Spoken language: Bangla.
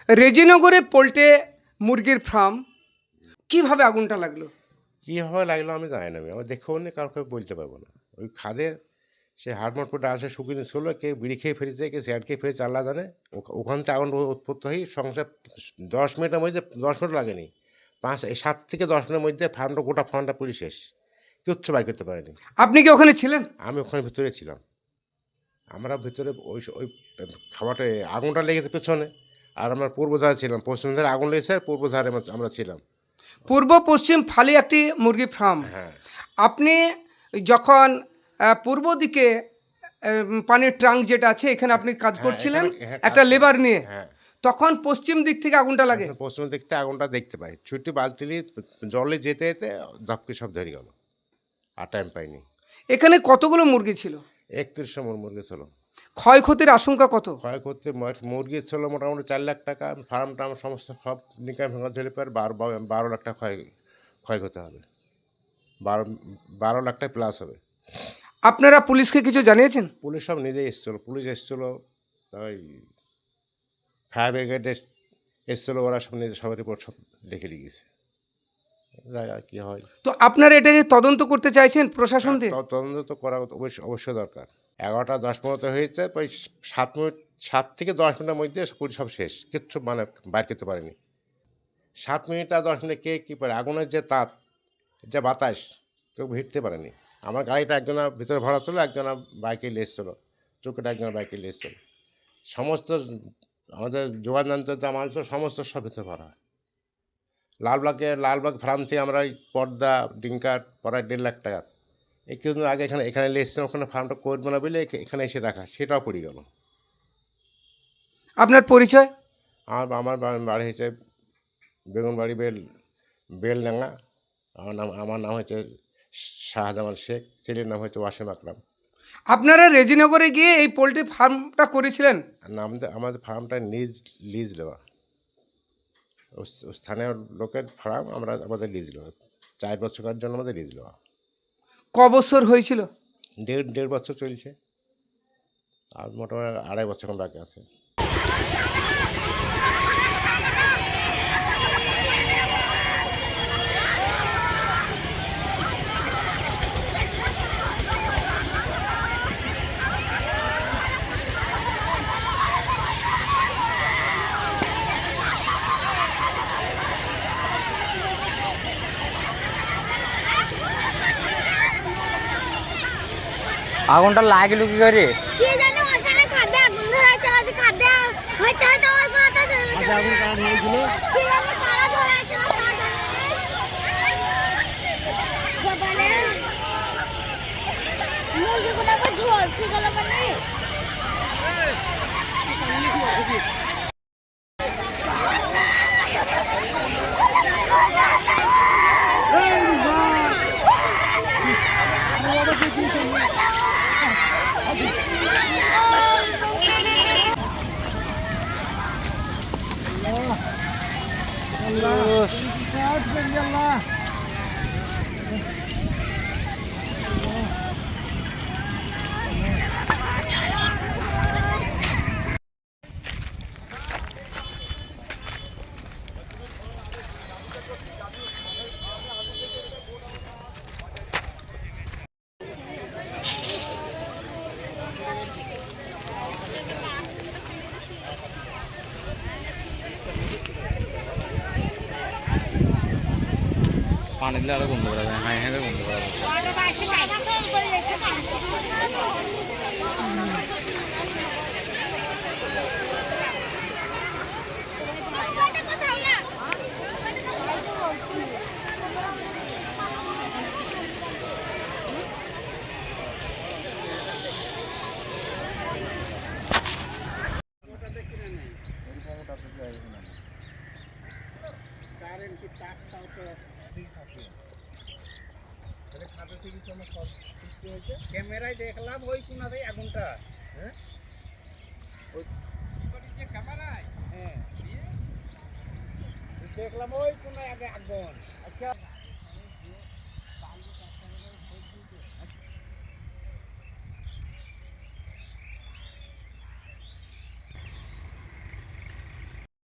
রেজিনগরে পোল্ট্রি মুরগির ফার্ম, কিভাবে আগুনটা লাগলো? কীভাবে লাগলো আমি জানি না, আমি দেখেও নি, কাউকে বলতে পারবো না। ওই খাদে সে হাড়মাট করে ডাল সে শুকিয়ে ছিল, কেউ বিড়ি খেয়ে ফেলেছে, কেউ সিগারেট খেয়ে ফেলেছে, আল্লাহ জানে। ওখান থেকে আগুন উৎপত্তি হয়ে সংসার 10 মিনিটের মধ্যে, 10 মিনিট লাগেনি, 7 থেকে 10 মিনিটের মধ্যে ফার্মটা, গোটা ফার্মটা পুরি শেষ, কিচ্ছু বাইর করতে পারেনি। আপনি কি ওখানে ছিলেন? আমি ওখানে ভিতরে ছিলাম। আমরা ভিতরে ওই খাবারটা, আগুনটা লেগেছে পেছনে, আর আমরা পূর্ব ধারে ছিলাম। পশ্চিম ধারে আগুন লেগেছে, পূর্ব ধারে আমরা ছিলাম। পূর্ব পশ্চিম ফালি একটি মুরগি ফার্ম। হ্যাঁ, আপনি যখন পূর্ব দিকে পানির ট্রাঙ্ক যেটা আছে এখানে আপনি কাজ হ্যাঁ, করছিলেন হ্যাঁ, একটা লেবার নিয়ে, হ্যাঁ, তখন পশ্চিম দিক থেকে আগুনটা লাগে। পশ্চিম দিক থেকে আগুনটা দেখতে পাই, ছুটি বালতি নিয়ে জলে যেতে যেতে ধপকে সব ধরে গেল, আর টাইম পাইনি। এখানে কতগুলো মুরগি ছিল? 3100 মুরগি ছিল। ক্ষয়ক্ষতির আশঙ্কা কত? ক্ষয়ক্ষতি মুরগি ছিল মোটামুটি 4 লাখ টাকা। ফার্ম টার্ম সমস্ত সব নিকা ভেঙে ধরে পর 12 লাখ টাকা ক্ষয়ক্ষতি হবে। 12 লাখ টাকা প্লাস হবে। আপনারা পুলিশকে কিছু জানিয়েছেন? পুলিশ সব নিজেই এসেছিল, পুলিশ এসেছিল, ওই ফায়ার ব্রিগেড এসেছিল, ওরা সব নিজে সব রিপোর্ট সব লিখে দিয়ে গেছে। জায়গা কী হয়। তো আপনারা এটাকে তদন্ত করতে চাইছেন প্রশাসন দিয়ে? তদন্ত তো করা অবশ্যই দরকার। 11টা 10-15 হয়েছে, ওই 7 থেকে 10 মিনিটের মধ্যে পুলিশ সব শেষ, কিচ্ছু মানে বাইর করতে পারেনি। 7 মিনিট আর 10 মিনিট কে কী পারে, আগুনের যে তাপ, যে বাতাস, কেউ ভিড়তে পারেনি। আমার গাড়িটা একজনা ভিতরে ভরা ছিল, একজনা বাইকে এসেছিল, চোখেটা একজনা বাইকে এসেছিল। সমস্ত আমাদের যোগাযোগের যা মাল ছিল সমস্ত সব ভিতরে ভরা। লালবাগ ফার্ম থেকে আমরা ওই পর্দা ডিঙ্কার প্রায় 1.5 লাখ টাকার, এই কিছুদিন আগে এখানে এসেছিলাম, ওখানে ফার্মটা করবো না বলে এখানে এসে রাখা, সেটাও পড়ে গেল। আপনার পরিচয়? আমার বাড়ি হয়েছে বেগুনবাড়ি বেলডাঙ্গা। আমার নাম হচ্ছে শাহজামান শেখ, ছেলের নাম হচ্ছে ওয়াসিম আকরাম। আপনারা রেজিনগরে গিয়ে এই পোলট্রি ফার্মটা করেছিলেন? আর আমাদের ফার্মটা লিজ নেওয়া, স্থানীয় লোকের ফার্ম, আমাদের লিজ নেওয়া, 4 বছরের জন্য আমাদের লিজ নেওয়া। ক বছর হয়েছিল? 1.5 বছর চলছে, আর মোটামুটি 2.5 বছর বাকি আছে। আগুনটা লাগলো কি করে? কি জানো, ওখানে খাদ্য আগুন ধরাইছে, ওই খাদ্য হইতে হইতে ওই কোনাতে আগুন কারা ধরাইছিল, কি জানো কারা ধরাইছিল, কারা জানে বাবারে মুরগি কোনাকে ঝলসে গেল মানে। পানি দিলে আরো বন্ধ করা যায়, হ্যাঁ হ্যাঁ বন্ধ করা যায়। ক্যামেরায় দেখলাম ওই কোনাতেই আগুনটা, হ্যাঁ ওই যে ক্যামেরায়, হ্যাঁ দেখলাম ওই কোনায় আগে আগুন। আচ্ছা